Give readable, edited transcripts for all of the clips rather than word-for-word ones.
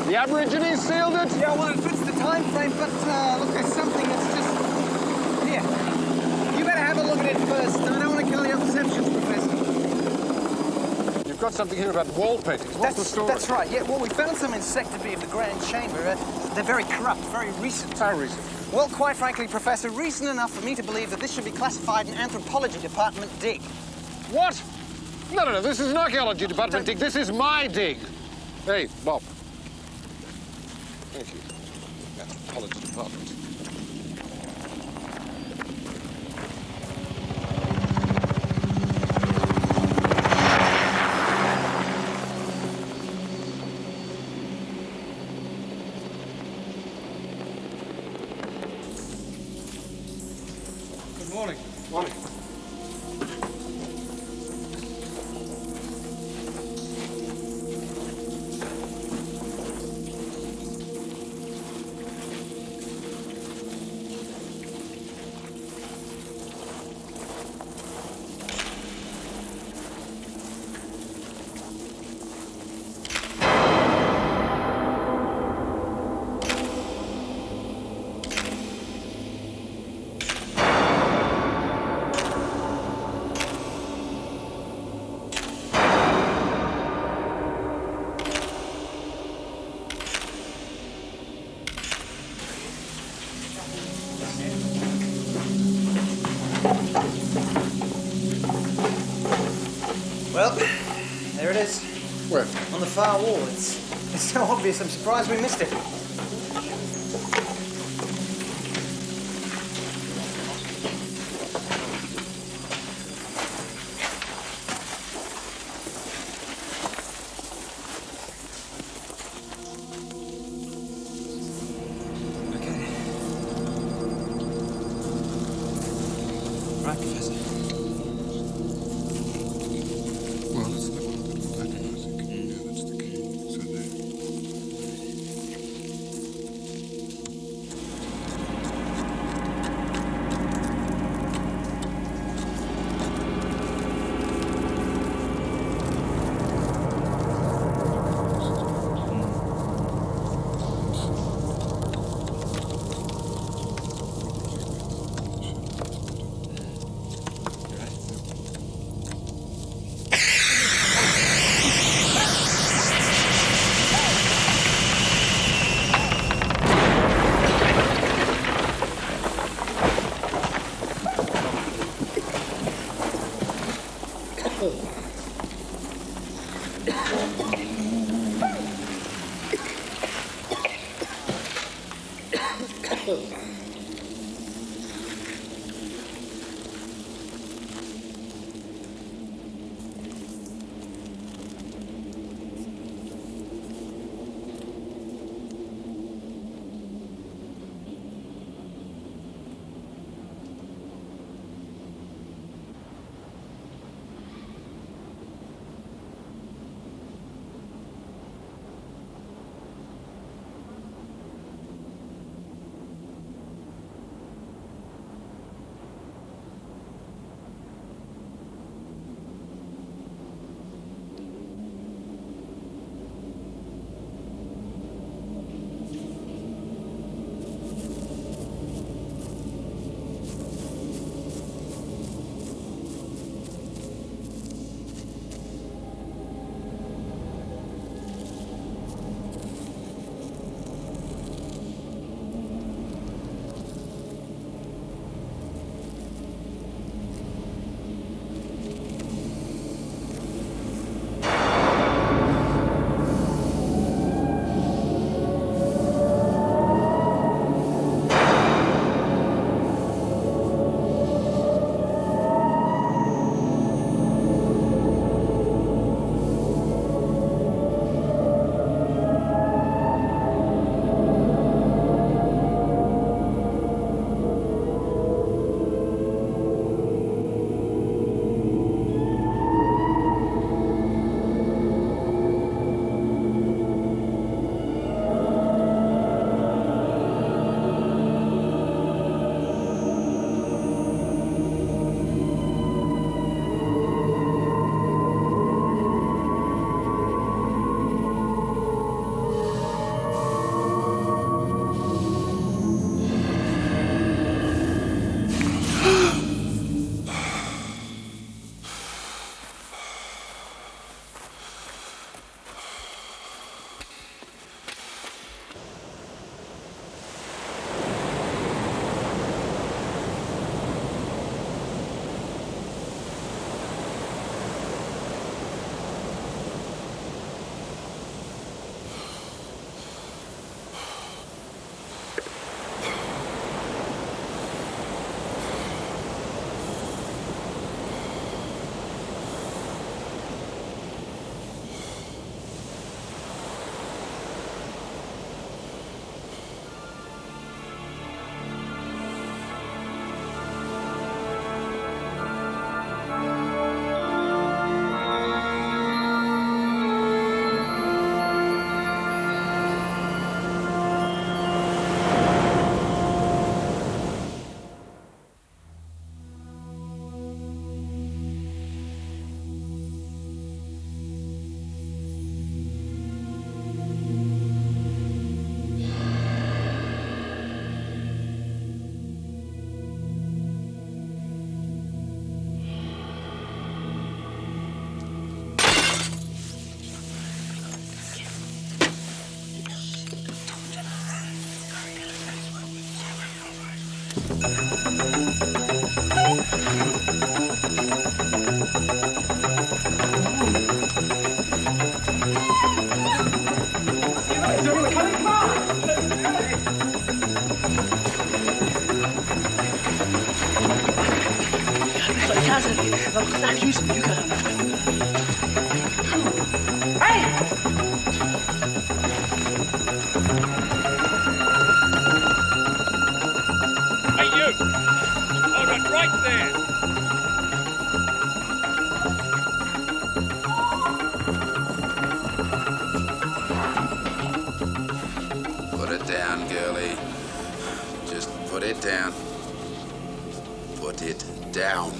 The Aborigines sealed it? Yeah, well, it fits the time frame, but look, there's something that's just... Here. You better have a look at it first. I don't want to kill your perceptions, Professor. You've got something here about wall paintings. What's the story? That's right. Yeah, well, we found some in Sector B of the Grand Chamber. They're very corrupt, very recent. How recent? Well, quite frankly, Professor, recent enough for me to believe that this should be classified in Anthropology Department dig. What? No, this is an archaeology department dig. This is my dig. Hey, Bob. Thank you. Anthropology department. Good morning. Morning. Well, there it is. Where? On the far wall. It's so obvious, I'm surprised we missed it. Okay. Right, Professor. Well, that's the one. Yeah, that's the key. So there. Statues, you got them. Hey! Hey, you! Hold it right there! Put it down, girlie. Just put it down. Put it down.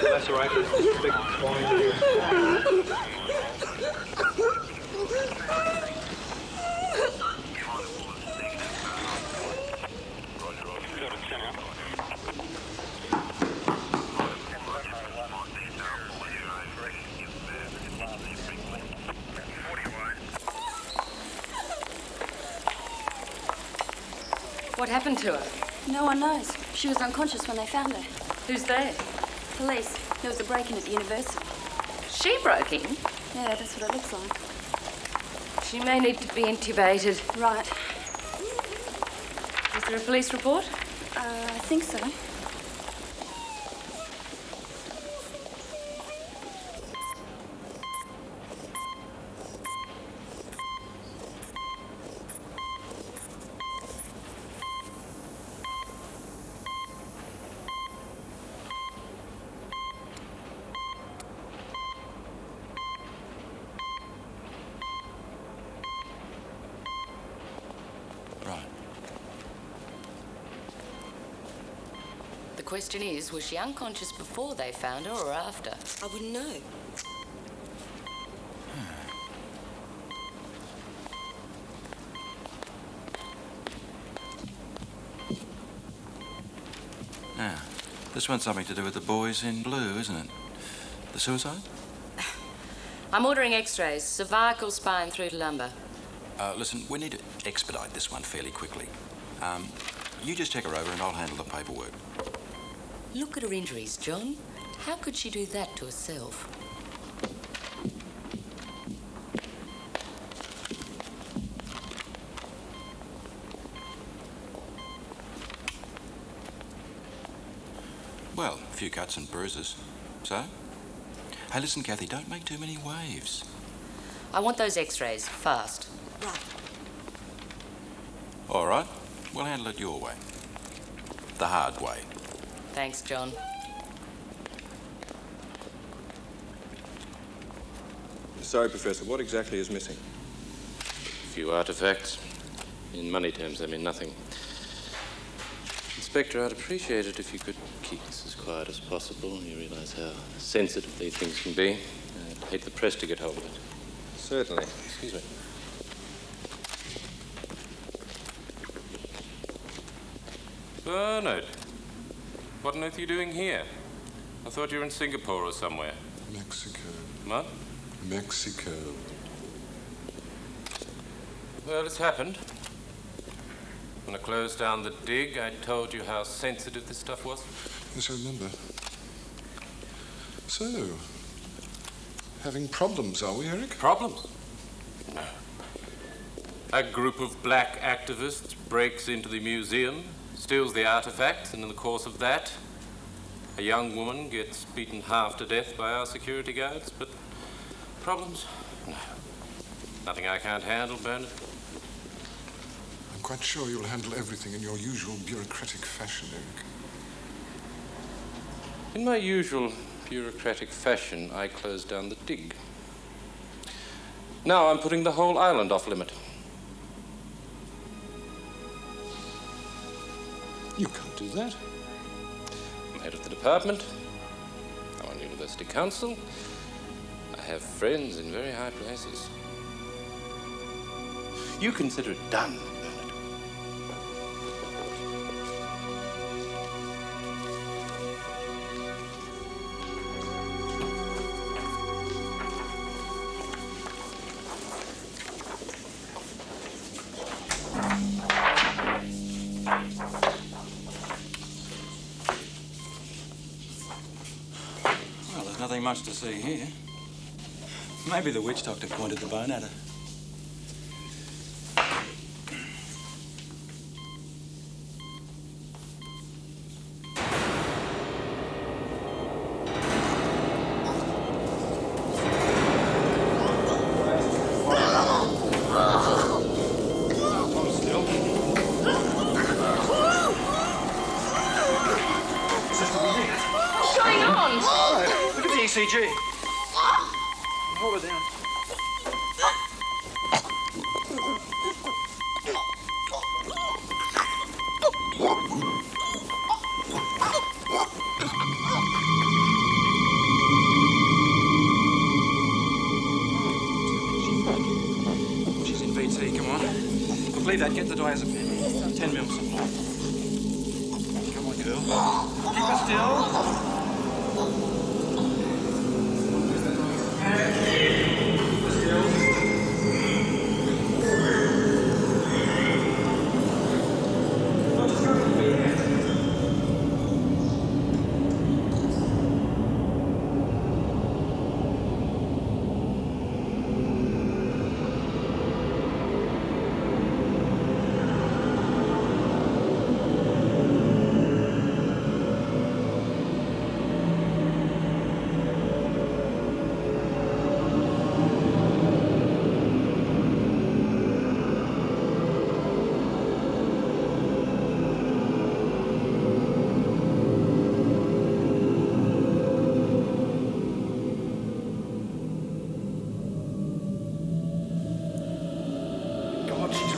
That's all right. There's a big point here. What happened to her? No one knows. She was unconscious when they found her. Who's there? Police. There was a break-in at the university. She broke in. Yeah, that's what it looks like. She may need to be intubated. Right. Is there a police report? I think so. The question is, was she unconscious before they found her or after? I wouldn't know. Now, this one's something to do with the boys in blue, isn't it? The suicide? I'm ordering x-rays, cervical spine through to lumbar. Listen, we need to expedite this one fairly quickly. You just take her over and I'll handle the paperwork. Look at her injuries, John. How could she do that to herself? Well, a few cuts and bruises. So? Hey, listen, Kathy, don't make too many waves. I want those x-rays, fast. Right. All right, we'll handle it your way. The hard way. Thanks, John. Sorry, Professor, what exactly is missing? A few artifacts. In money terms, they mean nothing. Inspector, I'd appreciate it if you could keep this as quiet as possible. You realize how sensitive these things can be. I'd hate the press to get hold of it. Certainly. Excuse me. Bernard, what on earth are you doing here? I thought you were in Singapore or somewhere. Mexico. What? Mexico. Well, it's happened. When I closed down the dig, I told you how sensitive this stuff was. Yes, I remember. So, having problems, are we, Eric? Problems? No. A group of black activists breaks into the museum, steals the artifacts, and in the course of that, a young woman gets beaten half to death by our security guards. But problems? No. Nothing I can't handle, Bernard. I'm quite sure you'll handle everything in your usual bureaucratic fashion, Eric. In my usual bureaucratic fashion, I closed down the dig. Now I'm putting the whole island off limit. You can't do that. I'm head of the department. I'm on University Council. I have friends in very high places. You consider it done, Bernard. much to see here. Maybe the witch doctor pointed the bone at her. ECG. Hold her down. She's in VT, come on. Look, leave that, get the diazepam. 10 mils. Come on, girl. Keep her still.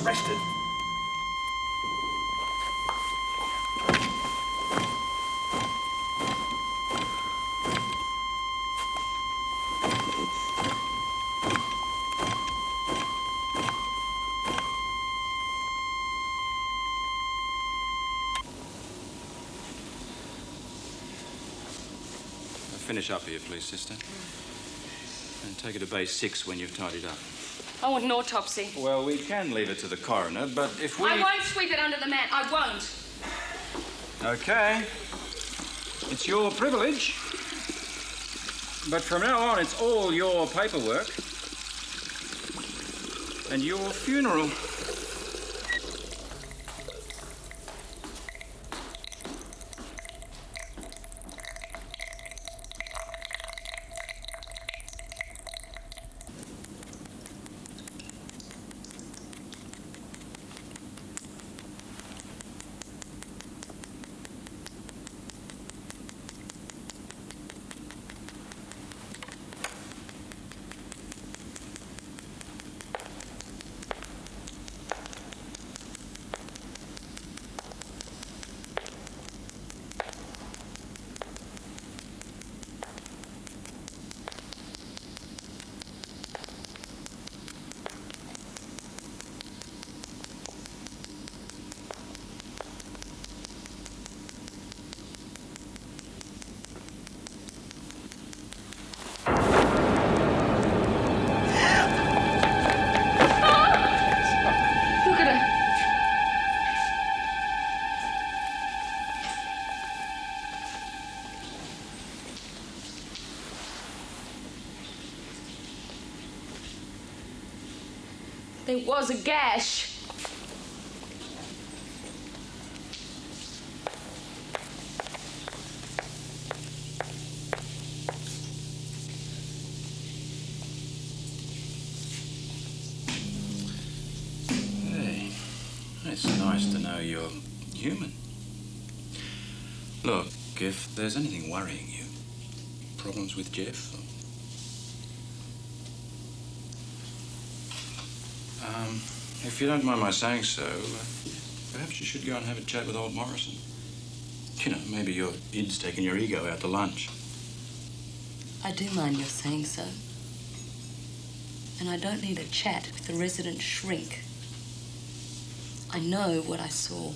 Arrested. Finish up here, please, sister. And take it to base 6 when you've tidied up. I want an autopsy. Well, we can leave it to the coroner, but if we... I won't sweep it under the mat. I won't. Okay. It's your privilege. But from now on, it's all your paperwork. And your funeral. There was a gash. Hey, it's nice to know you're human. Look, if there's anything worrying you, problems with Jeff? If you don't mind my saying so, perhaps you should go and have a chat with old Morrison. You know, maybe your id's taking your ego out to lunch. I do mind your saying so. And I don't need a chat with the resident shrink. I know what I saw.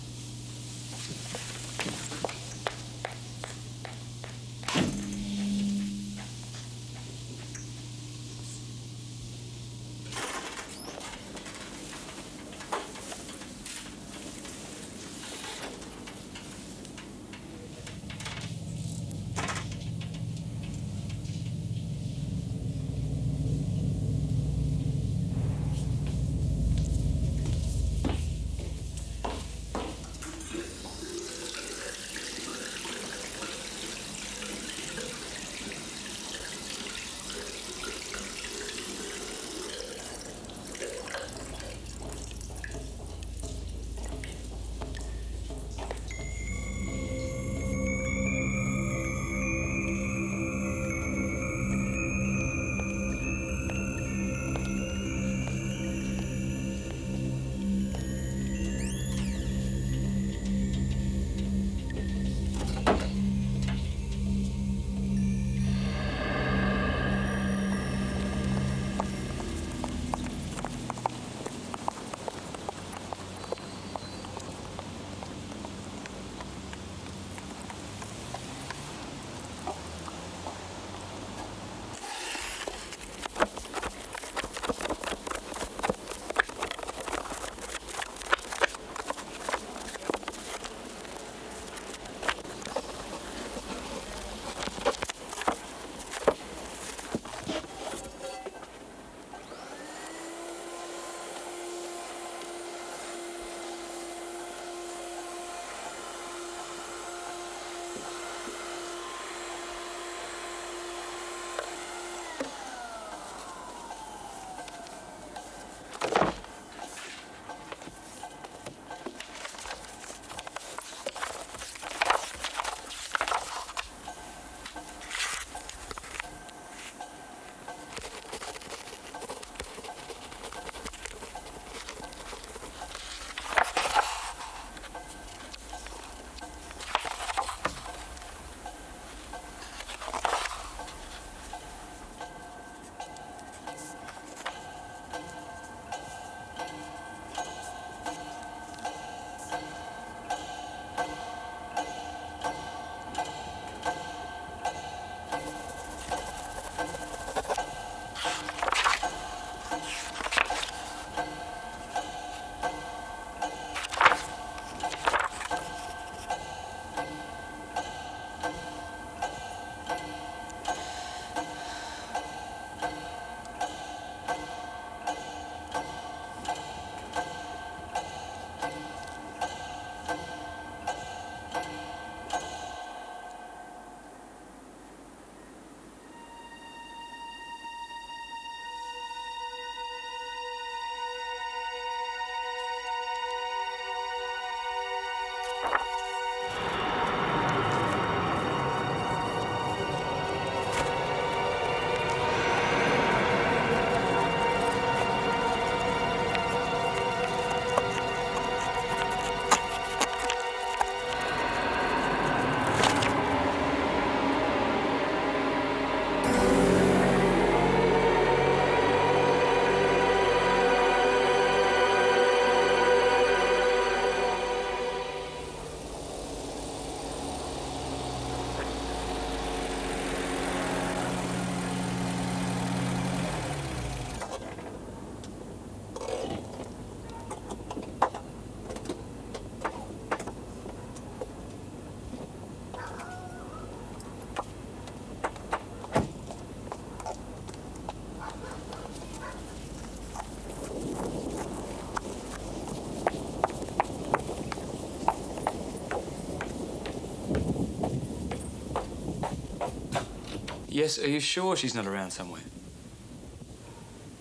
Yes, are you sure she's not around somewhere?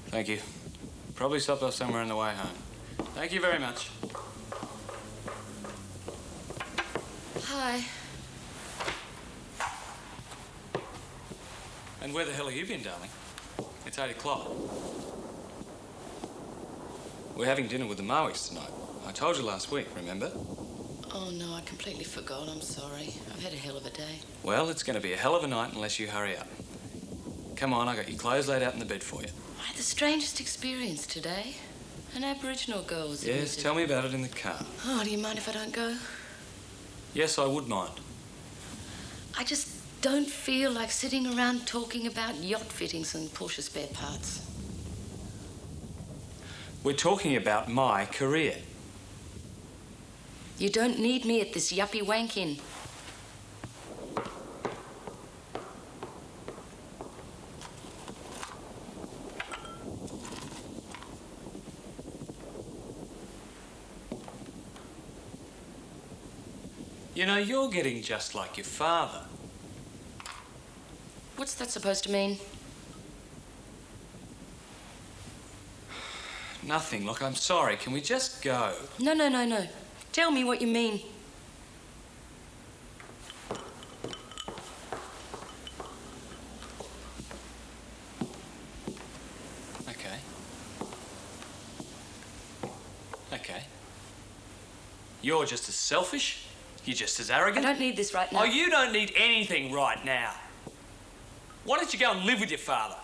Thank you. Probably stopped off somewhere on the way home. Thank you very much. Hi. And where the hell have you been, darling? It's 8 o'clock. We're having dinner with the Mawis tonight. I told you last week, remember? Oh, no, I completely forgot. I'm sorry. I've had a hell of a day. Well, it's going to be a hell of a night unless you hurry up. Come on, I got your clothes laid out in the bed for you. I had the strangest experience today. An Aboriginal girl was Yes, admitted. tell me about it in the car. Oh, do you mind if I don't go? Yes, I would mind. I just don't feel like sitting around talking about yacht fittings and Porsche spare parts. We're talking about my career. You don't need me at this yuppie wank inn. You know, you're getting just like your father. What's that supposed to mean? Nothing. Look, I'm sorry. Can we just go? No. Tell me what you mean. Okay. You're just as selfish. You're just as arrogant. I don't need this right now. Oh, you don't need anything right now. Why don't you go and live with your father?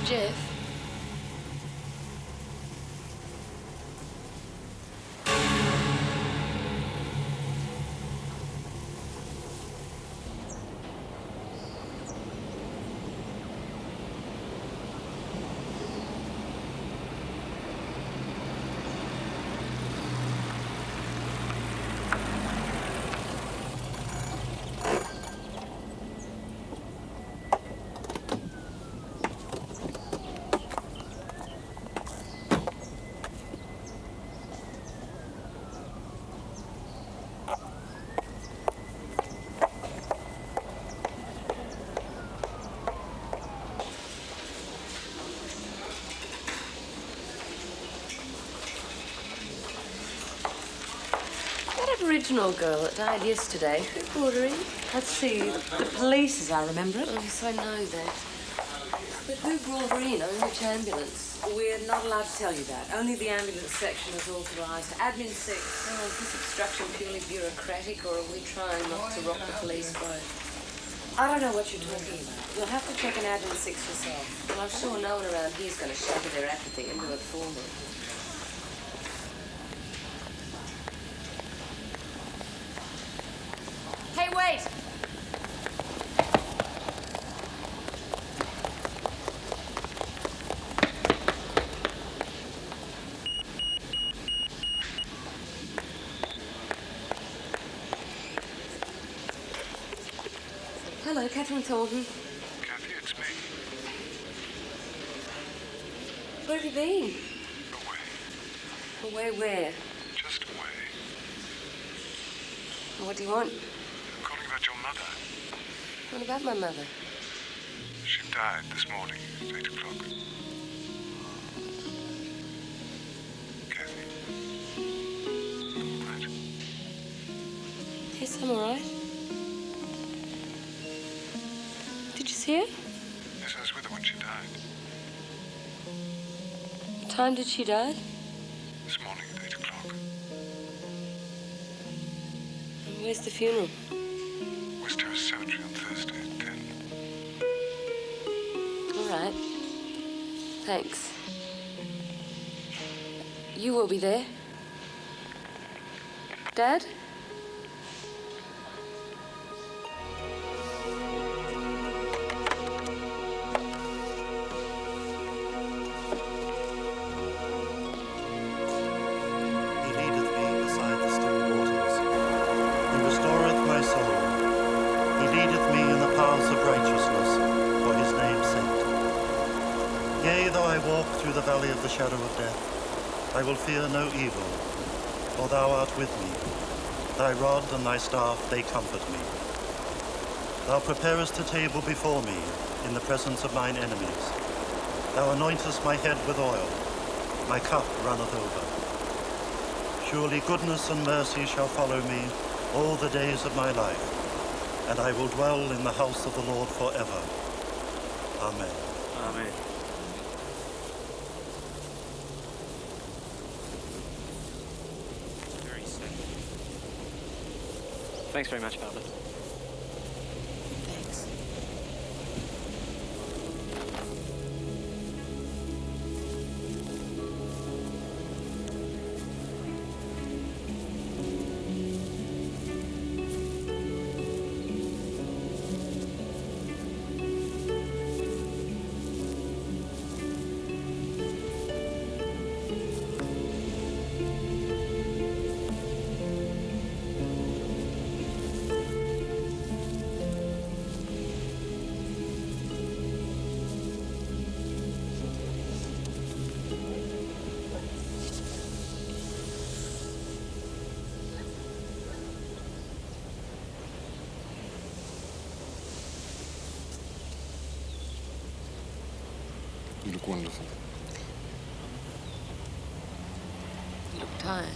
Jeff? original girl that died yesterday. Who brought her in? Let's see. The police, as I remember it. Oh, yes, I know that. But who brought her in? On which ambulance? We're not allowed to tell you that. Only the ambulance section is authorised. Admin 6. Oh, is this obstruction purely bureaucratic, or are we trying not to rock the police boat? I don't know what you're talking about. You'll have to check an Admin 6 yourself. Well, I'm sure no one around here's going to shatter their apathy and do it for me. Hey, wait! Hello, Catherine Thornton. Kathy, it's me. Where have you been? Away. Away where? Just away. What do you want? I'm calling about your mother. What about my mother? She died this morning at 8 o'clock. Kathy. You all right? Yes, I'm all right. Did you see her? Yes, I was with her when she died. What time did she die? This morning at 8 o'clock. And where's the funeral? West Terrace Cemetery on Thursday at 10. All right. Thanks. You will be there? Dad? Through the valley of the shadow of death, I will fear no evil, for thou art with me. Thy rod and thy staff, they comfort me. Thou preparest a table before me in the presence of mine enemies. Thou anointest my head with oil, my cup runneth over. Surely goodness and mercy shall follow me all the days of my life, and I will dwell in the house of the Lord forever. Amen. Amen. Thanks very much, Albert. Thanks. You look wonderful. You look tired.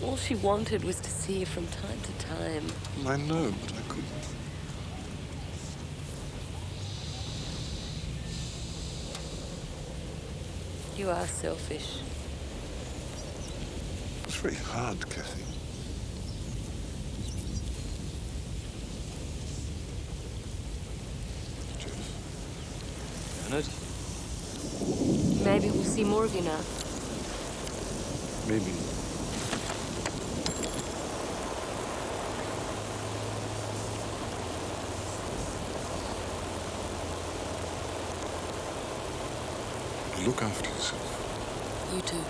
All she wanted was to see you from time to time. I know, but I couldn't. You are selfish. It's very hard, Kathy. Bernard? Maybe we'll see more of you now. Maybe. Look after yourself. You too.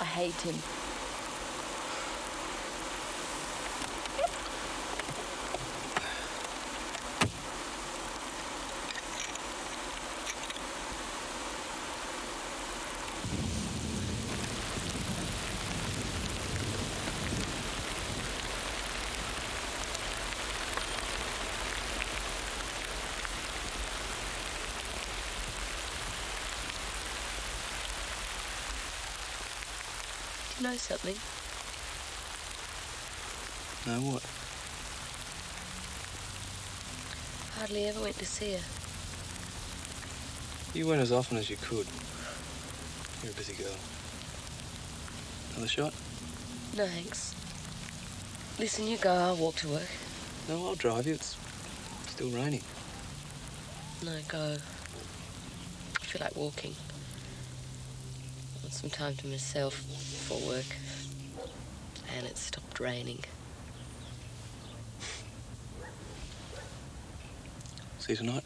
I hate him. know something? No, what? Hardly ever went to see her. You went as often as you could. You're a busy girl. Another shot? No, thanks. Listen, you go, I'll walk to work. No, I'll drive you. It's still raining. No, go. I feel like walking. I want some time to myself before work. And it stopped raining. See you tonight.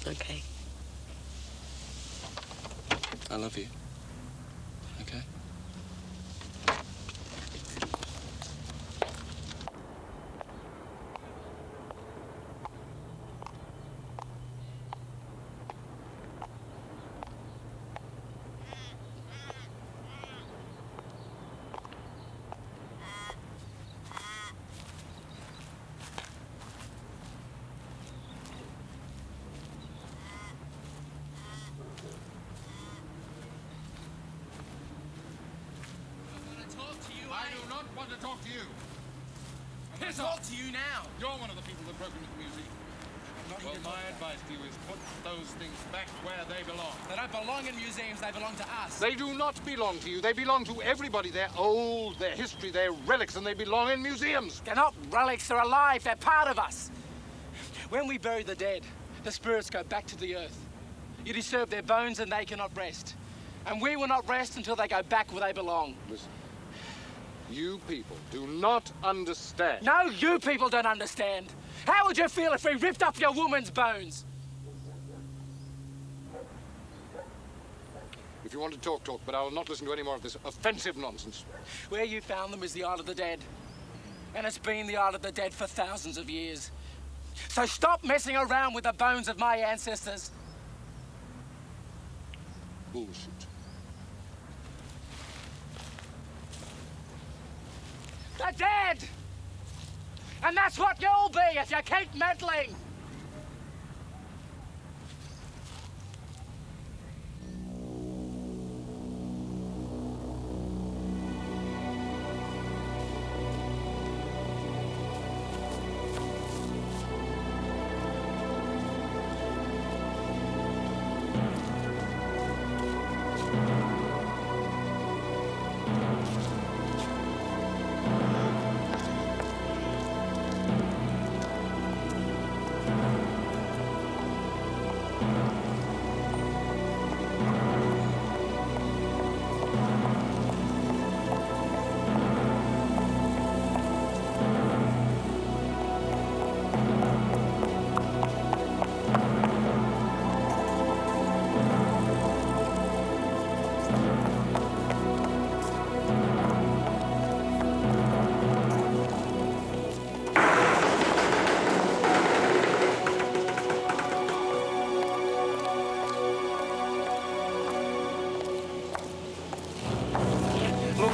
Okay. I love you. Okay? I do not want to talk to you. Piss off to you now. You're one of the people that broke into the museum. Well, my advice to you is put those things back where they belong. They don't belong in museums, they belong to us. They do not belong to you. They belong to everybody. They're old, their history, they're relics, and they belong in museums. They're not relics, they're alive, they're part of us. When we bury the dead, the spirits go back to the earth. You disturb their bones and they cannot rest. And we will not rest until they go back where they belong. Listen, you people do not understand. No, you people don't understand. How would you feel if we ripped up your woman's bones? If you want to talk, talk, but I will not listen to any more of this offensive nonsense. Where you found them is the Isle of the Dead. And it's been the Isle of the Dead for thousands of years. So stop messing around with the bones of my ancestors. Bullshit. They're dead! And that's what you'll be if you keep meddling!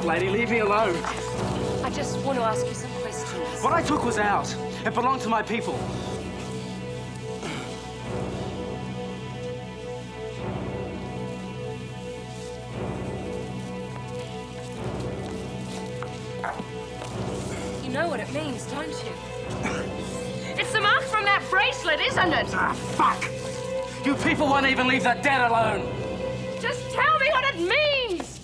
Lady, leave me alone. I just want to ask you some questions. What I took was ours. It belonged to my people. You know what it means, don't you? It's the mark from that bracelet, isn't it? Ah, fuck! You people won't even leave the dead alone. Just tell me what it means!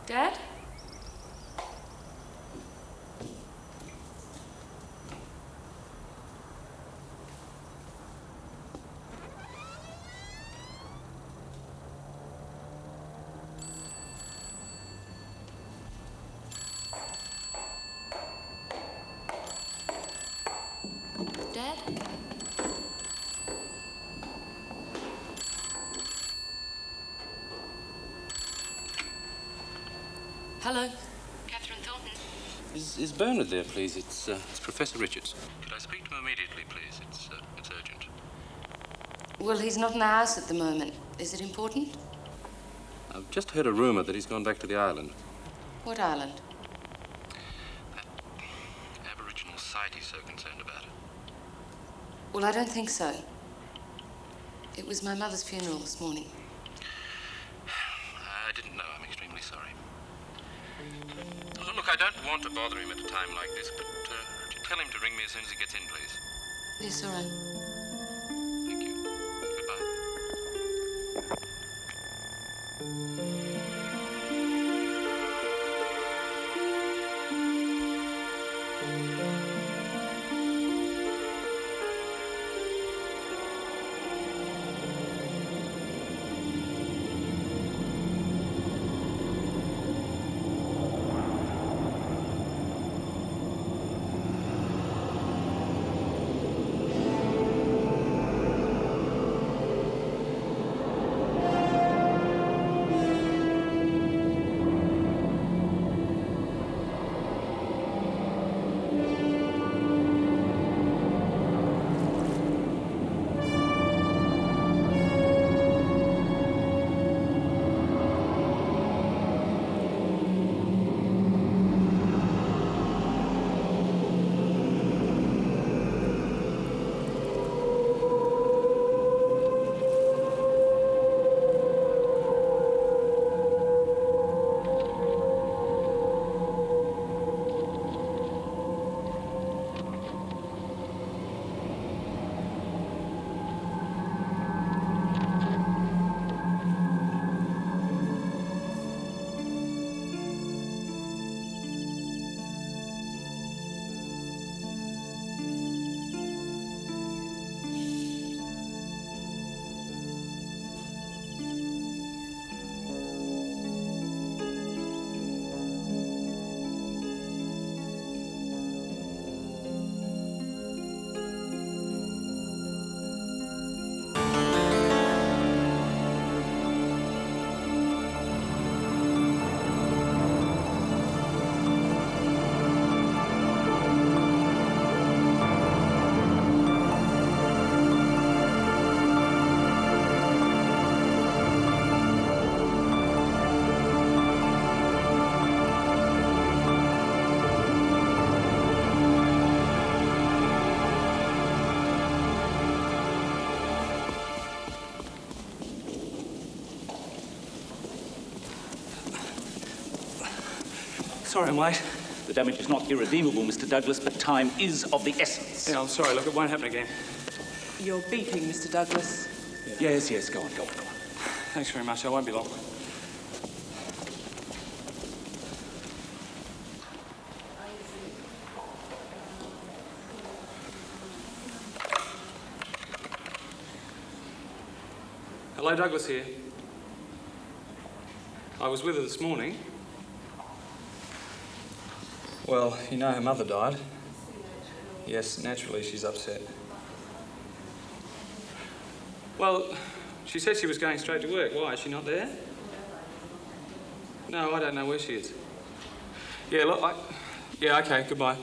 Dad? Dad? Hello. Catherine Thornton. Is Bernard there, please? It's Professor Richards. Could I speak to him immediately, please? It's urgent. Well, he's not in the house at the moment. Is it important? I've just heard a rumor that he's gone back to the island. What island? That Aboriginal site he's so concerned about. Well, I don't think so. It was my mother's funeral this morning. I didn't know. I'm extremely sorry. Look, I don't want to bother him at a time like this, but would you tell him to ring me as soon as he gets in, please? Yes, all right. Thank you. Goodbye. Sorry I'm late. The damage is not irredeemable, Mr. Douglas, but time is of the essence. Yeah, I'm sorry. Look, it won't happen again. You're beeping, Mr. Douglas. Yes, go on. Thanks very much. I won't be long. Hello, Douglas here. I was with her this morning. Well, you know her mother died. Yes, naturally she's upset. Well, she said she was going straight to work. Why, is she not there? No, I don't know where she is. Yeah, look, yeah, okay, goodbye.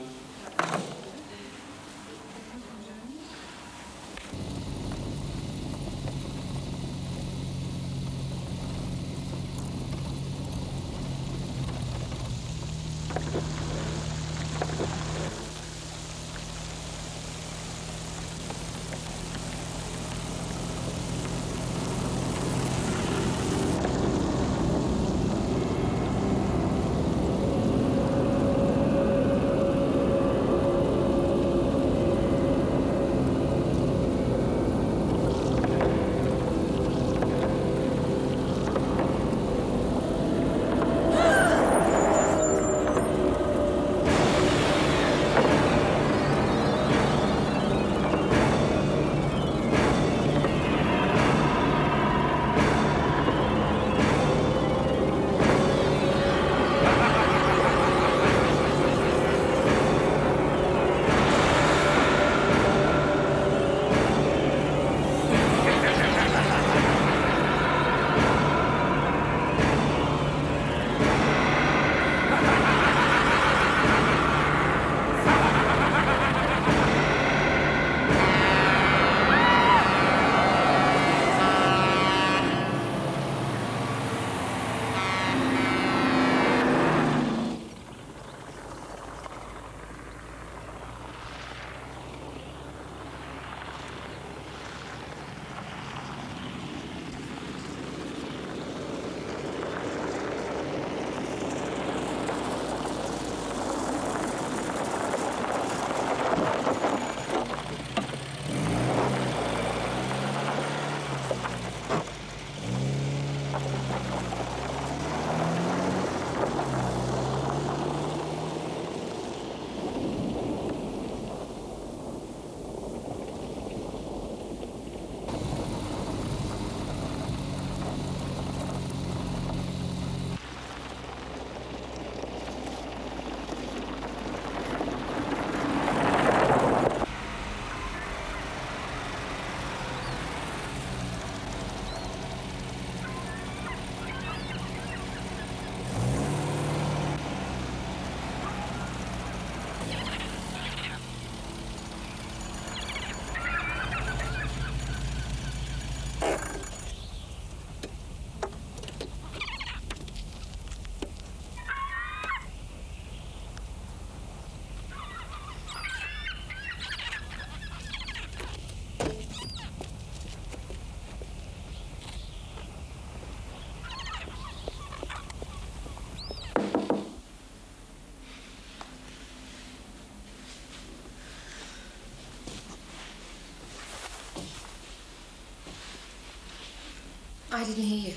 I didn't hear you.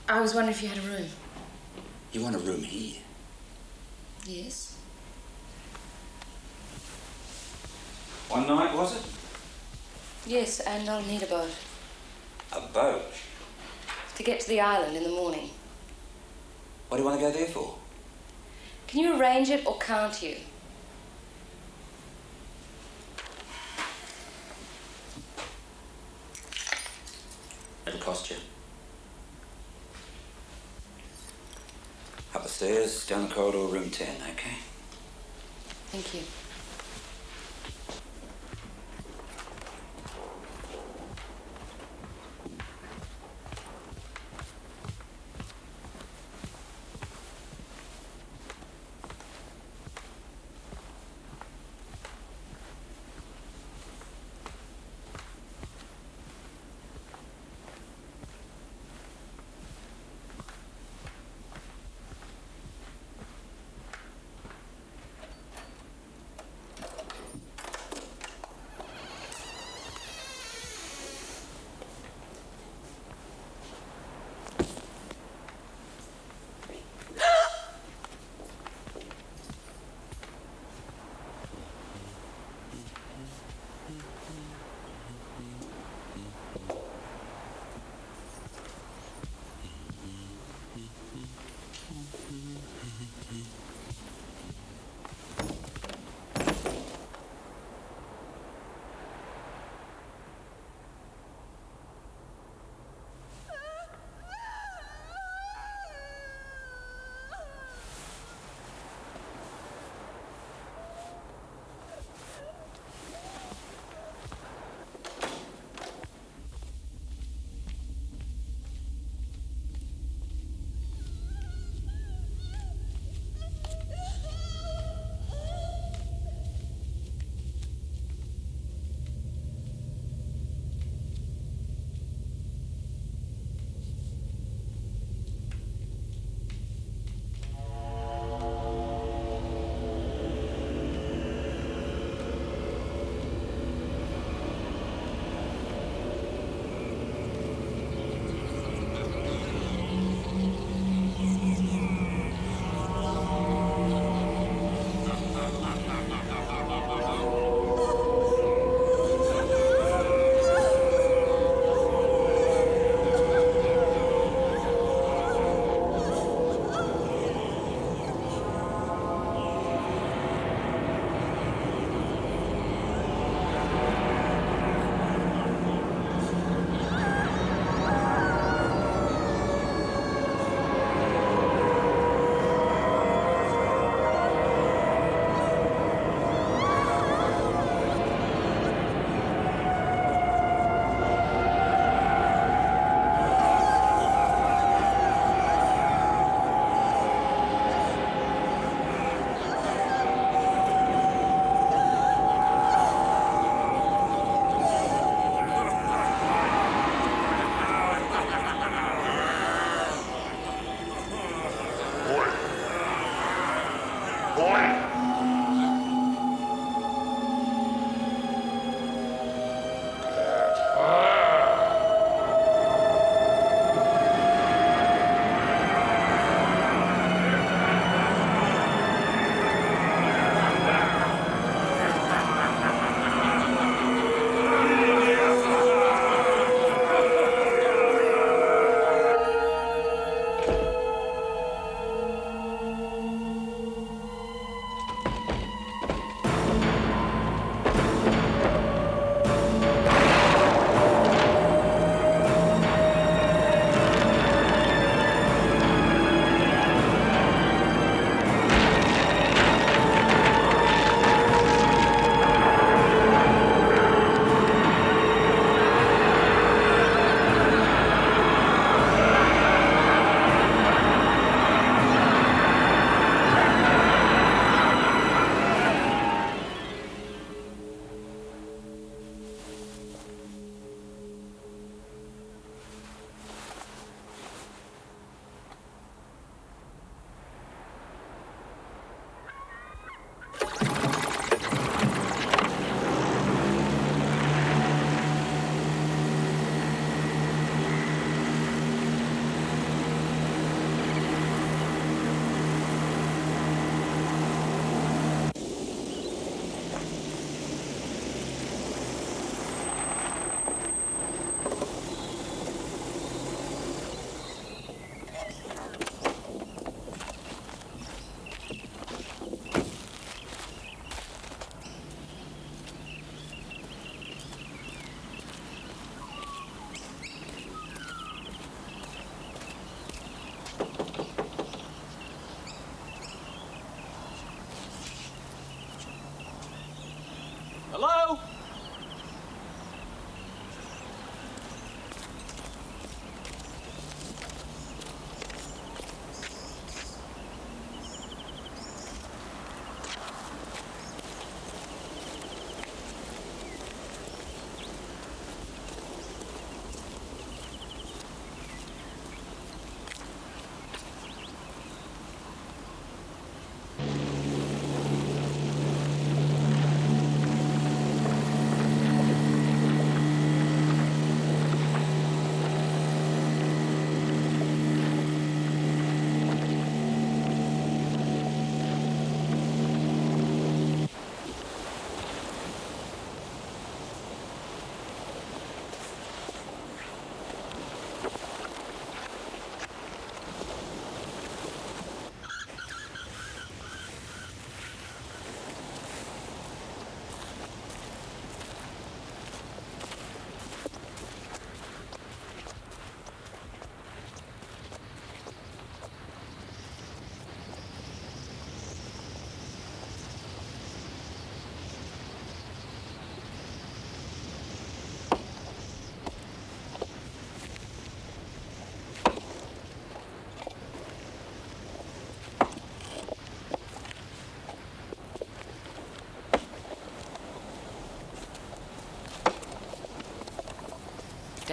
I was wondering if you had a room. You want a room here? Yes. One night, was it? Yes, and I'll need a boat. A boat? To get to the island in the morning. What do you want to go there for? Can you arrange it or can't you? It'll cost you. Up the stairs, down the corridor, room 10, okay? Thank you.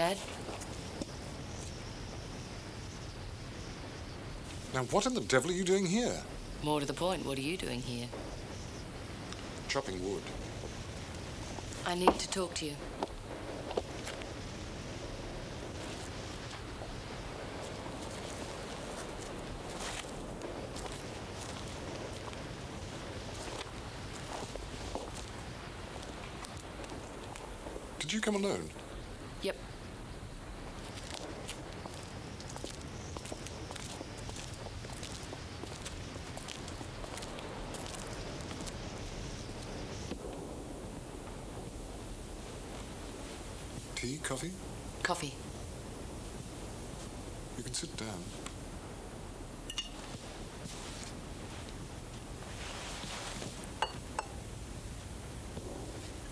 Dad? Now, what in the devil are you doing here? More to the point, what are you doing here? Chopping wood. I need to talk to you. Did you come alone? Yep. Tea, coffee? Coffee. You can sit down.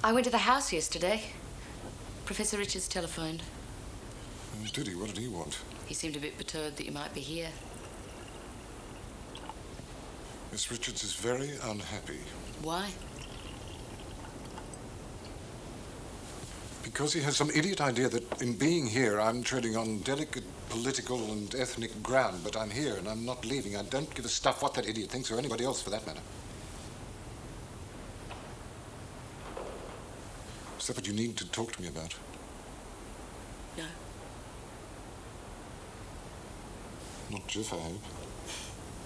I went to the house yesterday. Professor Richards telephoned. Oh, did he? What did he want? He seemed a bit perturbed that you might be here. Miss Richards is very unhappy. Why? Because he has some idiot idea that in being here I'm treading on delicate political and ethnic ground, but I'm here and I'm not leaving. I don't give a stuff what that idiot thinks or anybody else for that matter. Is that what you need to talk to me about? No. Not Jeff, I hope.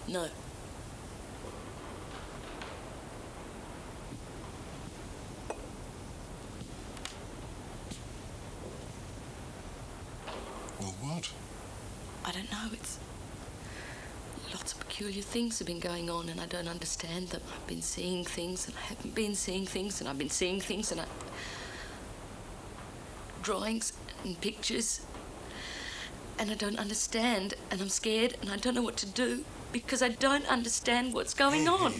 No. Well, what? I don't know. It's... Lots of peculiar things have been going on and I don't understand them. I've been seeing things and I haven't been seeing things and I've been seeing things and I... Drawings and pictures. And I don't understand and I'm scared and I don't know what to do because I don't understand what's going on.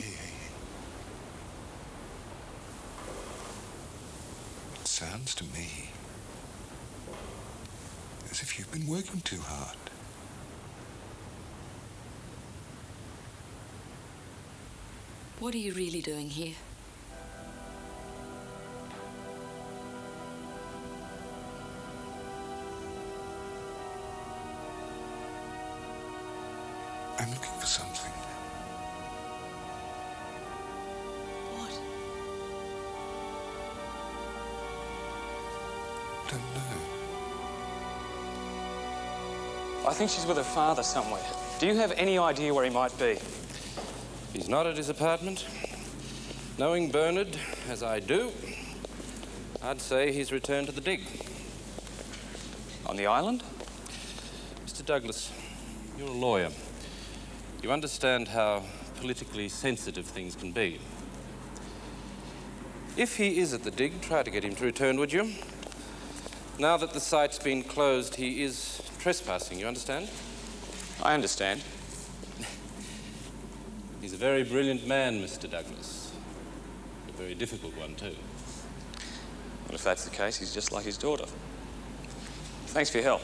It sounds to me as if you've been working too hard. What are you really doing here? I'm looking for something. What? Don't know. I think she's with her father somewhere. Do you have any idea where he might be? He's not at his apartment. Knowing Bernard, as I do, I'd say he's returned to the dig. On the island? Mr. Douglas, you're a lawyer. You understand how politically sensitive things can be. If he is at the dig, try to get him to return, would you? Now that the site's been closed, he is trespassing, you understand? I understand. He's a very brilliant man, Mr. Douglas. A very difficult one, too. Well, if that's the case, he's just like his daughter. Thanks for your help.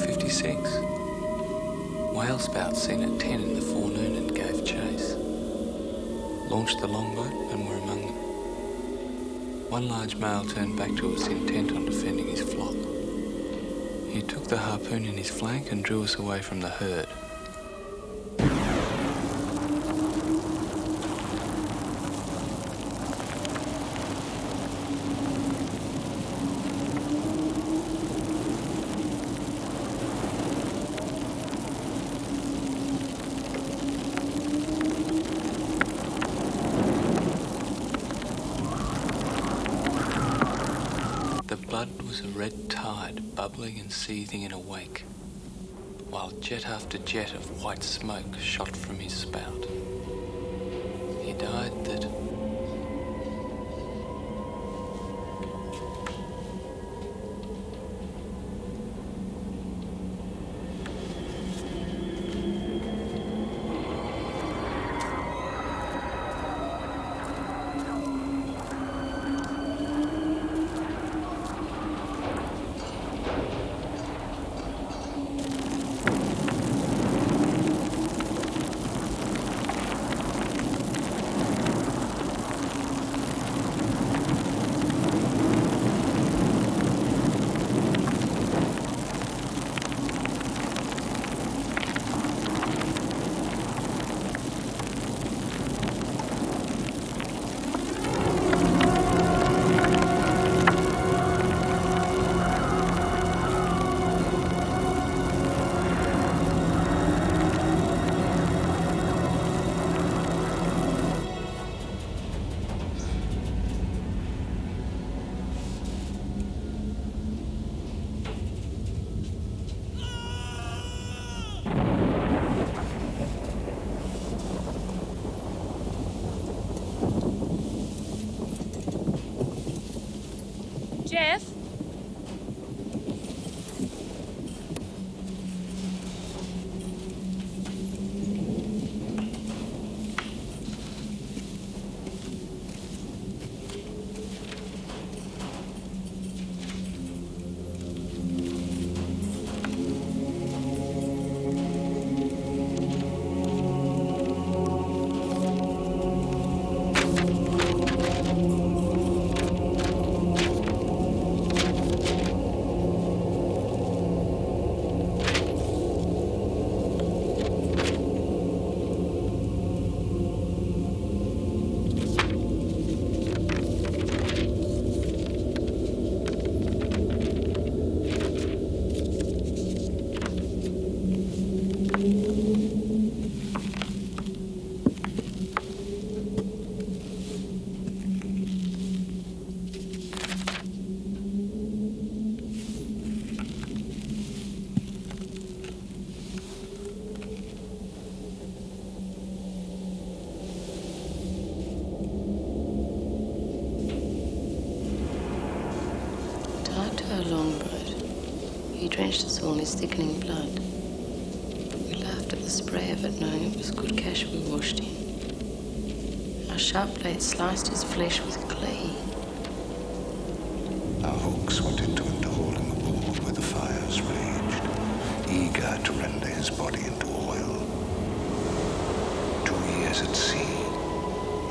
1956. Whale spouts seen at 10 in the forenoon and gave chase. Launched the longboat and were among them. One large male turned back to us intent on defending his flock. He took the harpoon in his flank and drew us away from the herd. The blood was a red tide bubbling and seething in a wake, while jet after jet of white smoke shot from his spout. He died that... Jeff? Our longboat. He drenched us all in his thickening blood. We laughed at the spray of it, knowing it was good cash we washed in. Our sharp blades sliced his flesh with clay. Our hooks went into a hole in the board where the fires raged, eager to render his body into oil. 2 years at sea,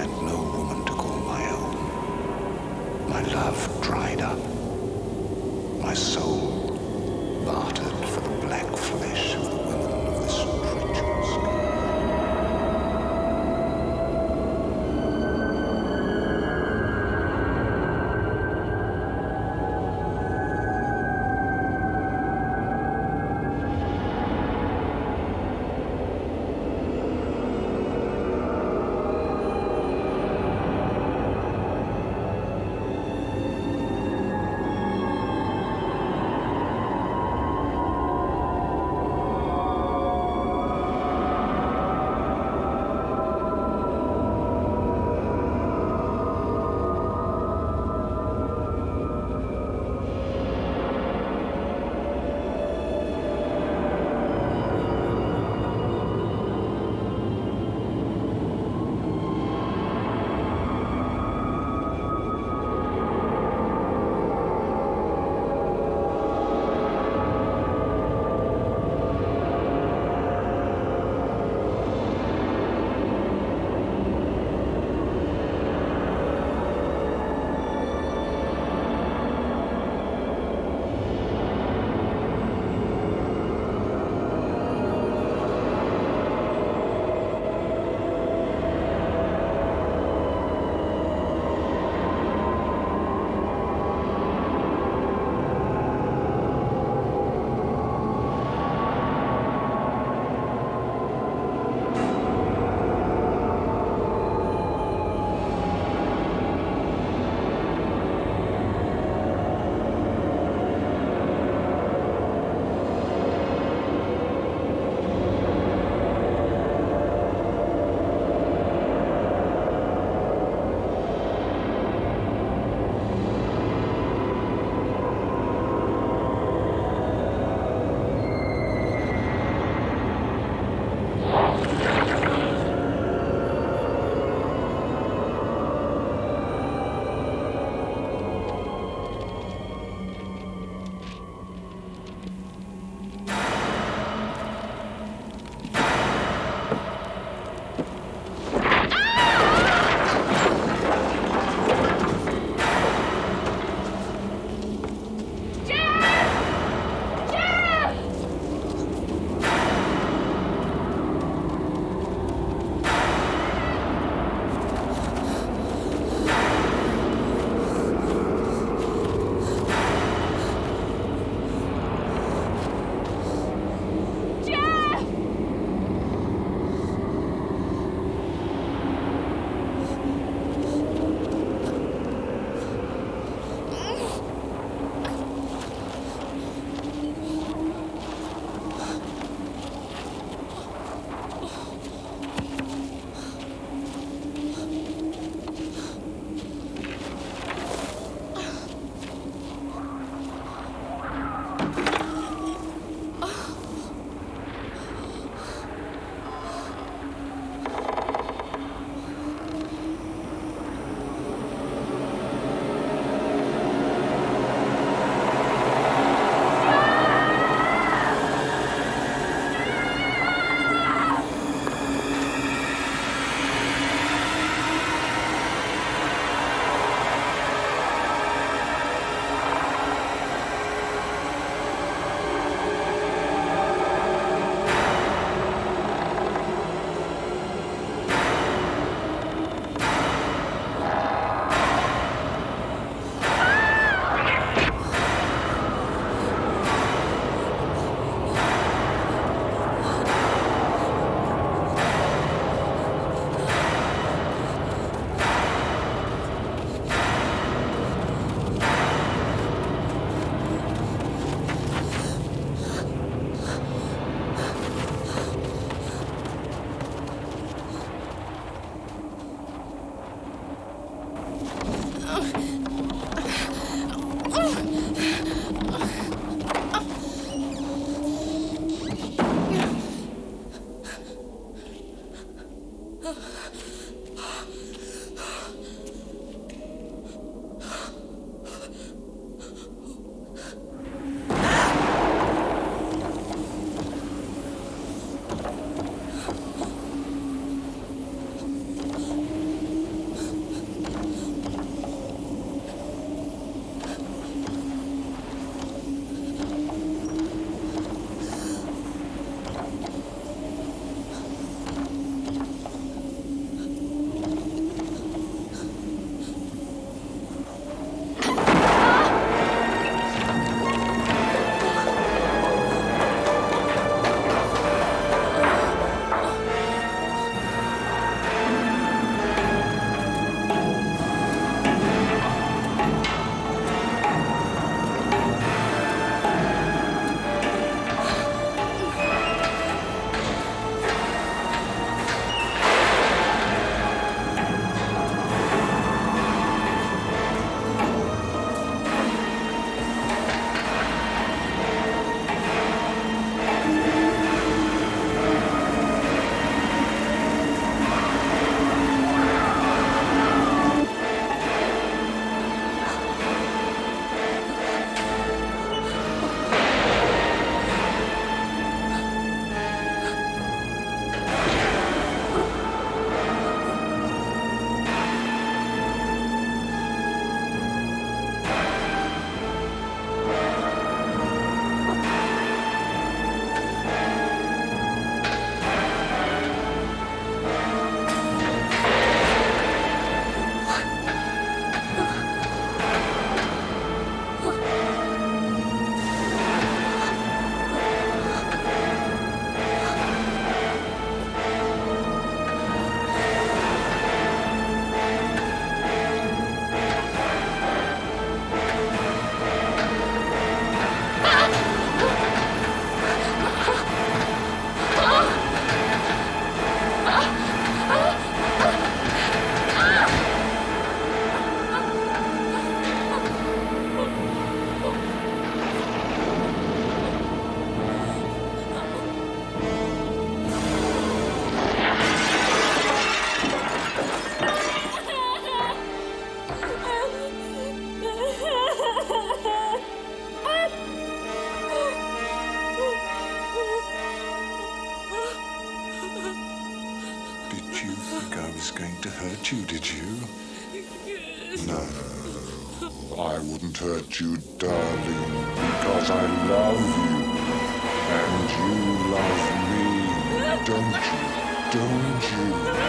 and no woman to call my own. My love dried up. My soul bartered for the black flesh of the women of this treacherous sky. hurt you, did you? No, I wouldn't hurt you, darling, because I love you. And you love me, don't you? Don't you?